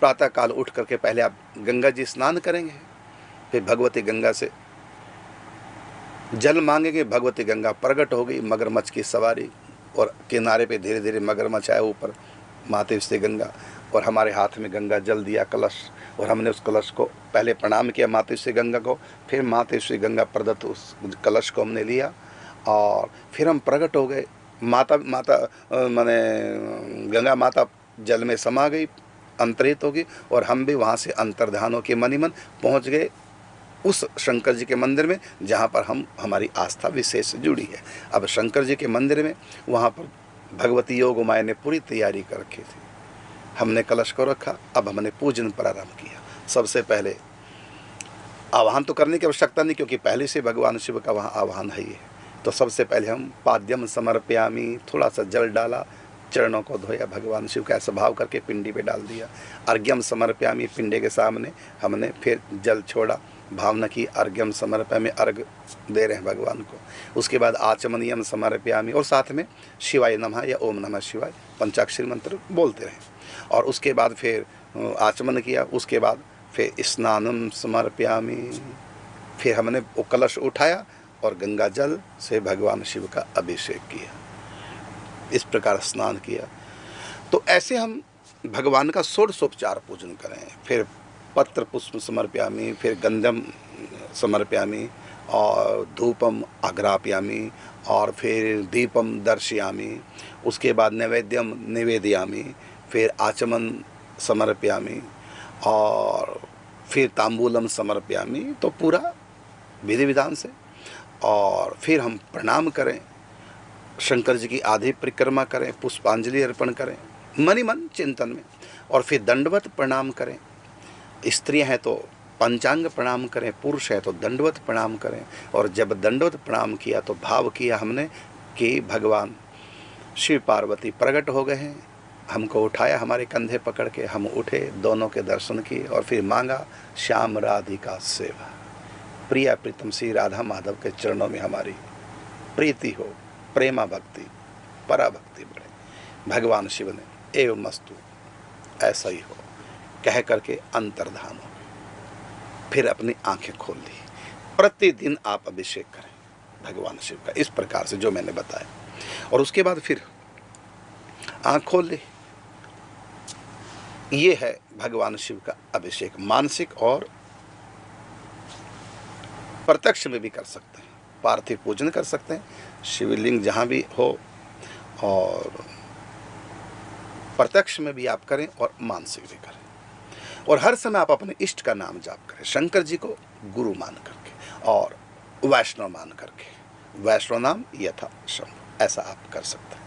प्रातः काल उठ करके पहले आप गंगा जी स्नान करेंगे, फिर भगवती गंगा से जल मांगेंगे, भगवती गंगा प्रकट हो गई, मगरमच्छ की सवारी, और किनारे पे धीरे धीरे मगरमच्छ आया ऊपर माते से गंगा, और हमारे हाथ में गंगा जल दिया कलश, और हमने उस कलश को पहले प्रणाम किया माते से गंगा को, फिर माते से गंगा प्रदत्त उस कलश को हमने लिया, और फिर हम प्रकट हो गए। माता माता माने गंगा माता जल में समा गई, अंतरित हो गई, और हम भी वहाँ से अंतर्धान होकर मनी मन पहुँच गए उस शंकर जी के मंदिर में जहाँ पर हमारी आस्था विशेष जुड़ी है। अब शंकर जी के मंदिर में वहाँ पर भगवती योग माया ने पूरी तैयारी कर रखी थी। हमने कलश को रखा, अब हमने पूजन प्रारंभ किया। सबसे पहले आवाहन तो करने की आवश्यकता नहीं, क्योंकि पहले से भगवान शिव का वहाँ आवाहन है ही। तो सबसे पहले हम पाद्यम समर्पयामी, थोड़ा सा जल डाला, चरणों को धोया, भगवान शिव का ऐसा भाव करके पिंडी पे डाल दिया। अर्घ्यम समर्पयामी, पिंडे के सामने हमने फिर जल छोड़ा, भावना की अर्घ्यम समर्पयामी, अर्घ दे रहे हैं भगवान को। उसके बाद आचमनियम समर्पयामी, और साथ में शिवाय नमः या ओम नमः शिवाय पंचाक्षरी मंत्र बोलते रहे। और उसके बाद फिर आचमन किया, उसके बाद फिर स्नानम समर्पयामी, फिर हमने वो कलश उठाया और गंगा जल से भगवान शिव का अभिषेक किया, इस प्रकार स्नान किया। तो ऐसे हम भगवान का षोडशोपचार पूजन करें। फिर पत्र पुष्प समर्पयामी, फिर गंधम समर्पयामी, और धूपम आग्रापयामी, और फिर दीपम दर्शयामी, उसके बाद नैवेद्यम निवेदयामी, फिर आचमन समर्पयामी, और फिर तांबूलम समर्पयामी। तो पूरा विधि विधान से, और फिर हम प्रणाम करें, शंकर जी की आधी परिक्रमा करें, पुष्पांजलि अर्पण करें मनी मन चिंतन में, और फिर दंडवत प्रणाम करें। स्त्रियां हैं तो पंचांग प्रणाम करें, पुरुष है तो दंडवत प्रणाम करें। और जब दंडवत प्रणाम किया तो भाव किया हमने कि भगवान शिव पार्वती प्रकट हो गए हैं। हमको उठाया हमारे कंधे पकड़ के, हम उठे, दोनों के दर्शन किए, और फिर मांगा श्याम राधिका सेवा, प्रिया प्रीतम श्री राधा माधव के चरणों में हमारी प्रीति हो, प्रेमा भक्ति पराभक्ति बढ़े। भगवान शिव ने एवं मस्तु ऐसा ही हो कह करके अंतर्धान हो, फिर अपनी आंखें खोल ली। प्रतिदिन आप अभिषेक करें भगवान शिव का, इस प्रकार से जो मैंने बताया। और उसके बाद फिर आंख खोल ली। ये है भगवान शिव का अभिषेक, मानसिक और प्रत्यक्ष में भी कर सकते हैं, पार्थिव पूजन कर सकते हैं, शिवलिंग जहाँ भी हो, और प्रत्यक्ष में भी आप करें और मानसिक भी करें। और हर समय आप अपने इष्ट का नाम जाप करें, शंकर जी को गुरु मान करके और वैष्णव मान करके, वैष्णव नाम यथा शंभु, ऐसा आप कर सकते हैं।